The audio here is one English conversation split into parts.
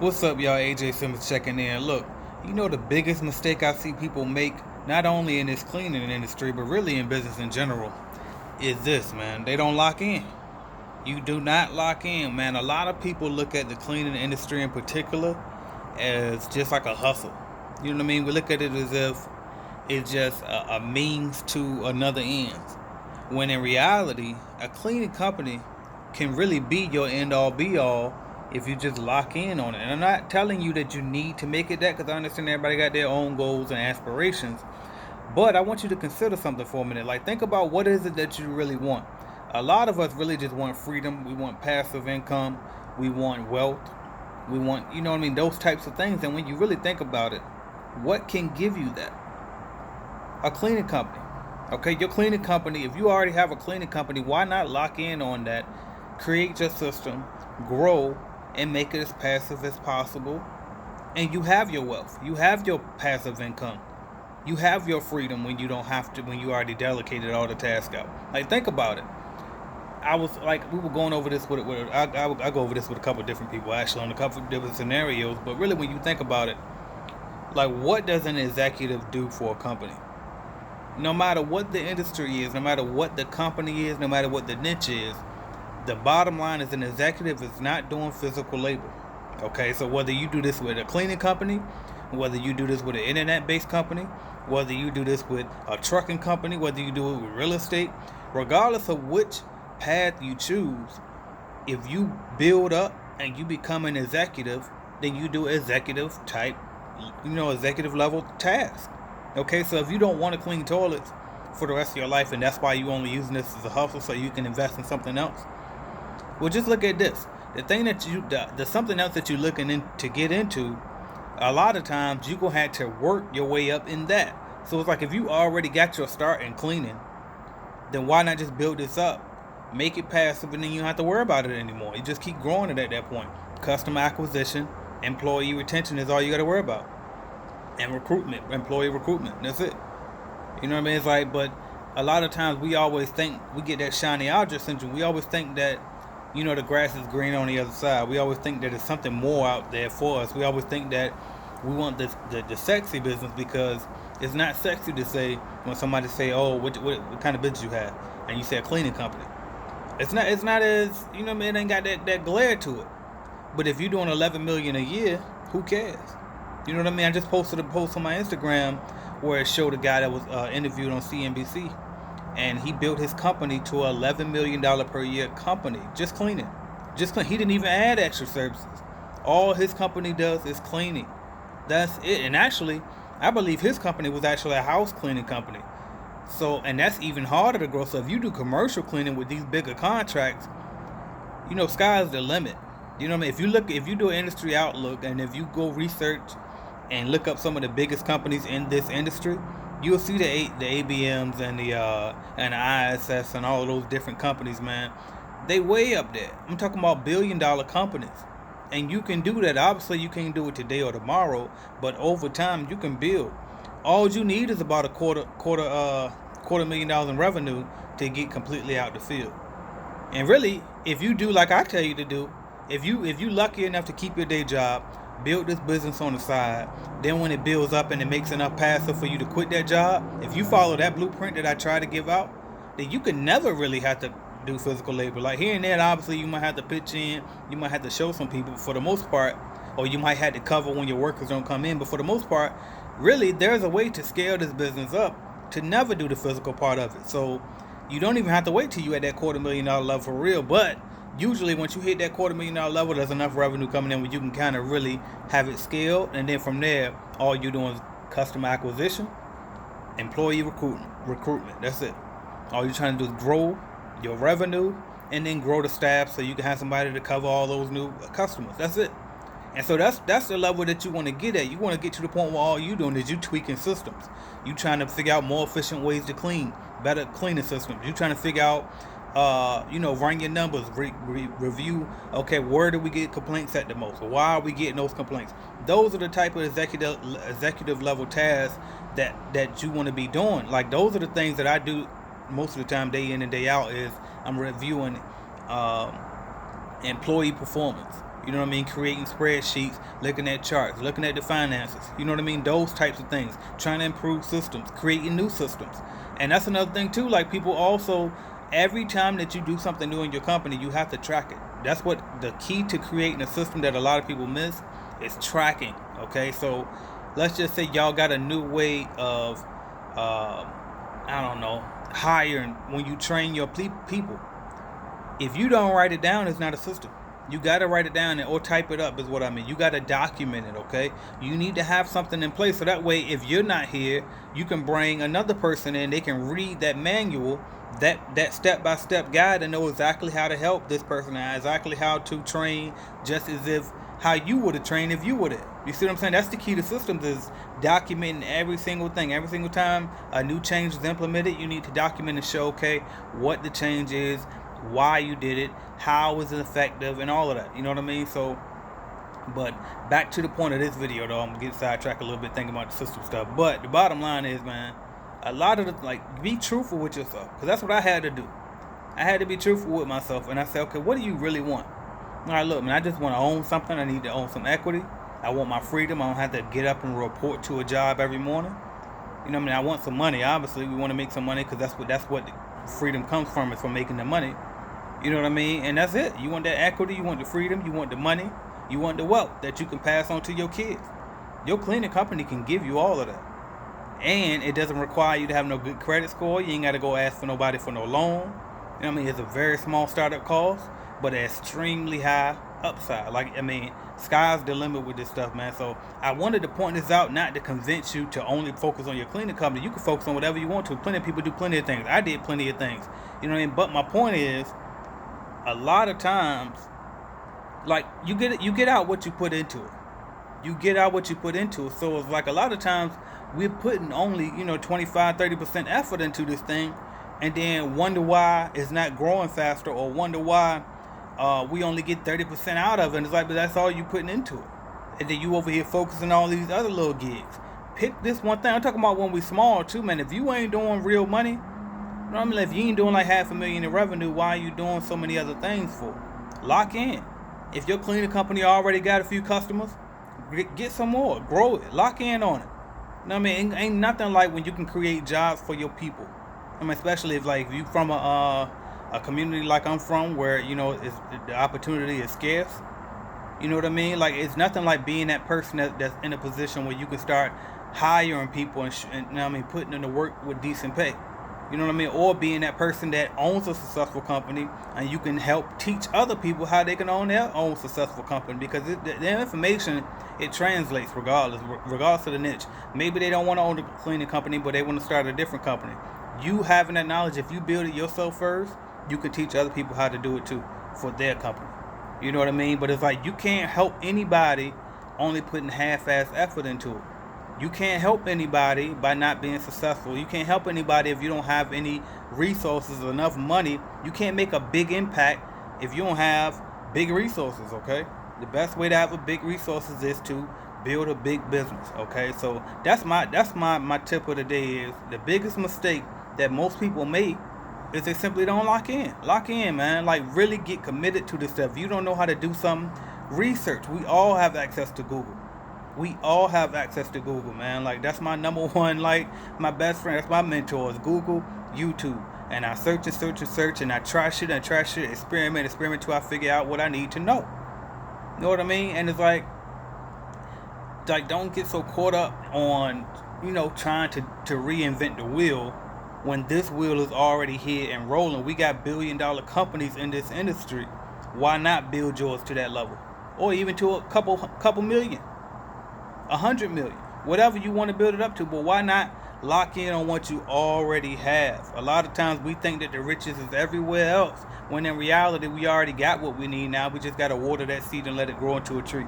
What's up, y'all? AJ Simmons checking in. Look, the biggest mistake I see people make, not only in this cleaning industry, but really in business in general, is this, man. They don't lock in. You do not lock in, man. A lot of people look at the cleaning industry in particular as just like a hustle. You know what I mean? We look at it as if it's just a means to another end. When in reality, a cleaning company can really be your end all be all if you just lock in on it. And I'm not telling you that you need to make it that, because I understand everybody got their own goals and aspirations. But I want you to consider something for a minute. Like, think about what is it that you really want. A lot of us really just want freedom. We want passive income. We want wealth. We want, those types of things. And when you really think about it, what can give you that? A cleaning company. Okay, your cleaning company, if you already have a cleaning company, why not lock in on that? Create your system, grow, and make it as passive as possible. And you have your wealth. You have your passive income. You have your freedom when you don't have to, when you already delegated all the tasks out. Like, think about it. I was like, we were going over this I go over this with a couple of different people actually on a couple of different scenarios. But really, when you think about it, like, what does an executive do for a company? No matter what the industry is, no matter what the company is, no matter what the niche is, the bottom line is an executive is not doing physical labor. Okay, so whether you do this with a cleaning company, whether you do this with an internet-based company, whether you do this with a trucking company, whether you do it with real estate, regardless of which path you choose, if you build up and you become an executive, then you do executive type, executive level tasks. Okay, so if you don't want to clean toilets for the rest of your life, and that's why you only using this as a hustle so you can invest in something else, well, just look at this. The thing that the something else that you're looking in to get into, a lot of times you're gonna have to work your way up in that. So it's like, if you already got your start in cleaning, then why not just build this up, make it passive, and then you don't have to worry about it anymore. You just keep growing it at that point. Customer acquisition, employee retention is all you got to worry about, and recruitment, employee recruitment. That's it. You know what I mean? It's like, but a lot of times we always think we get that shiny object syndrome. We always think that, the grass is green on the other side. We always think that there's something more out there for us. We always think that we want the sexy business, because it's not sexy to say, when somebody say, oh, what kind of business you have, and you say a cleaning company. It's not as, it ain't got that glare to it. But if you're doing 11 million a year, who cares? You know what I mean? I just posted a post on my Instagram where it showed a guy that was interviewed on CNBC, and he built his company to a $11 million per year company, just cleaning. He didn't even add extra services. All his company does is cleaning. That's it. And actually, I believe his company was actually a house cleaning company. So, and that's even harder to grow. So if you do commercial cleaning with these bigger contracts, sky's the limit. You know what I mean? If you do an industry outlook, and if you go research and look up some of the biggest companies in this industry, you'll see the ABMs and the ISS and all of those different companies, man. They way up there. I'm talking about $1 billion companies. And you can do that. Obviously, you can't do it today or tomorrow, but over time you can build. All you need is about a quarter million dollars in revenue to get completely out the field. And really, if you do like I tell you to do, if you lucky enough to keep your day job, build this business on the side, then when it builds up and it makes enough passive for you to quit that job, if you follow that blueprint that I try to give out, then you can never really have to do physical labor. Like, here and there, obviously you might have to pitch in, you might have to show some people, but for the most part, or you might have to cover when your workers don't come in, but for the most part, really, there's a way to scale this business up to never do the physical part of it. So you don't even have to wait till you at that $250,000 level for real. But usually once you hit that $250,000 level, there's enough revenue coming in where you can kind of really have it scaled. And then from there, all you're doing is customer acquisition, employee recruitment. That's it. All you're trying to do is grow your revenue, and then grow the staff so you can have somebody to cover all those new customers. That's it. And so that's the level that you want to get at. You want to get to the point where all you're doing is you tweaking systems. You trying to figure out more efficient ways to clean, better cleaning systems. You trying to figure out, run your numbers, review. Okay, where do we get complaints at the most? Why are we getting those complaints? Those are the type of executive level tasks that you want to be doing. Like, those are the things that I do most of the time, day in and day out. Is I'm reviewing employee performance. You know what I mean? Creating spreadsheets, looking at charts, looking at the finances. You know what I mean? Those types of things. Trying to improve systems, creating new systems. And that's another thing too. Like people also, every time that you do something new in your company, you have to track it. That's what the key to creating a system that a lot of people miss is tracking. Okay, so let's just say y'all got a new way of, I don't know, hiring when you train your people. If you don't write it down, it's not a system. You got to write it down or type it up is what I mean. You got to document it, okay? You need to have something in place so that way if you're not here, you can bring another person in. They can read that manual, that step-by-step guide and know exactly how to help this person and exactly how to train just as if how you would have trained if you would have. You see what I'm saying? That's the key to systems is documenting every single thing. Every single time a new change is implemented, you need to document and show, okay, what the change is, why you did it, how was it effective, and all of that. You know what I mean? So, but back to the point of this video, though, I'm gonna get sidetracked a little bit thinking about the system stuff. But the bottom line is, man, a lot of the be truthful with yourself, because that's what I had to do. I had to be truthful with myself, and I said, okay, what do you really want? All right, look, man, I just want to own something. I need to own some equity. I want my freedom. I don't have to get up and report to a job every morning. You know what I mean? I want some money. Obviously, we want to make some money because that's what freedom comes from, is from making the money. You know what I mean? And that's it. You want that equity, you want the freedom, you want the money, you want the wealth that you can pass on to your kids. Your cleaning company can give you all of that. And it doesn't require you to have no good credit score. You ain't got to go ask for nobody for no loan. You know what I mean? It's a very small startup cost, but an extremely high upside. Like, I mean, sky's the limit with this stuff, man. So I wanted to point this out, not to convince you to only focus on your cleaning company. You can focus on whatever you want to. Plenty of people do plenty of things. I did plenty of things. You know what I mean? But my point is, a lot of times, like, you get out what you put into it. You get out what you put into it. So it's like a lot of times we're putting only 25-30% effort into this thing, and then wonder why it's not growing faster, or wonder why we only get 30% out of it. And it's like, but that's all you putting into it, and then you over here focusing on all these other little gigs. Pick this one thing. I'm talking about when we small too, man. If you ain't doing real money, you know what I mean? If you ain't doing like $500,000 in revenue, why are you doing so many other things for? Lock in. If your cleaning company already got a few customers, get some more. Grow it. Lock in on it. You know what I mean? Ain't nothing like when you can create jobs for your people. I mean, especially if you from a community like I'm from, where the opportunity is scarce. You know what I mean? Like, it's nothing like being that person that's in a position where you can start hiring people and you know what I mean, putting in the work with decent pay. You know what I mean? Or being that person that owns a successful company, and you can help teach other people how they can own their own successful company, because the information, it translates regardless of the niche. Maybe they don't want to own a cleaning company, but they want to start a different company. You having that knowledge, if you build it yourself first, you can teach other people how to do it too for their company. You know what I mean? But it's like, you can't help anybody only putting half-ass effort into it. You can't help anybody by not being successful. You can't help anybody if you don't have any resources or enough money. You can't make a big impact if you don't have big resources, okay? The best way to have a big resources is to build a big business, okay? So that's my tip of the day is, the biggest mistake that most people make is they simply don't lock in. Lock in, man. Like, really get committed to this stuff. If you don't know how to do something, research. We all have access to Google. We all have access to Google, man. Like, that's my number one, like, my best friend. That's my mentor, is Google, YouTube. And I search and search and search, and I try shit, experiment till I figure out what I need to know. You know what I mean? And it's like don't get so caught up on, trying to reinvent the wheel when this wheel is already here and rolling. We got billion-dollar companies in this industry. Why not build yours to that level? Or even to a couple million. 100 million, whatever you want to build it up to, but why not lock in on what you already have? A lot of times we think that the riches is everywhere else, when in reality we already got what we need now. We just got to water that seed and let it grow into a tree.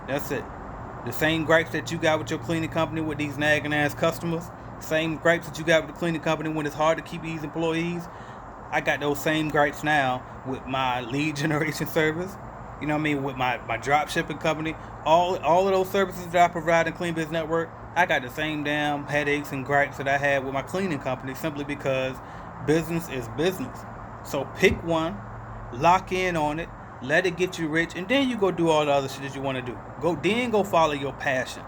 That's it. The same gripes that you got with your cleaning company with these nagging ass customers, same gripes that you got with the cleaning company when it's hard to keep these employees, I got those same gripes now with my lead generation service. You know what I mean? With my drop shipping company, all of those services that I provide in Clean Biz Network, I got the same damn headaches and gripes that I had with my cleaning company, simply because business is business. So pick one, lock in on it, Let it get you rich, and then you go do all the other shit that you want to do. Go follow your passion.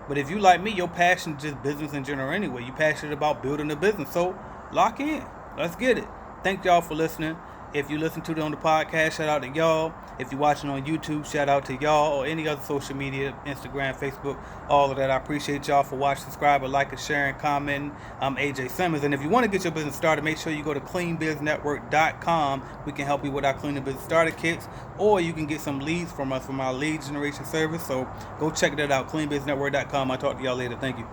But if you like me, your passion is just business in general anyway. You passionate about building a business, so lock in. Let's get it. Thank y'all for listening. If you listen to it on the podcast, shout out to y'all. If you're watching on YouTube, shout out to y'all, or any other social media, Instagram, Facebook, all of that. I appreciate y'all for watching, subscribing, liking, sharing, commenting. I'm AJ Simmons, and if you want to get your business started, make sure you go to cleanbiznetwork.com. We can help you with our cleaning business starter kits, or you can get some leads from us from our lead generation service. So go check that out, cleanbiznetwork.com. I'll talk to y'all later. Thank you.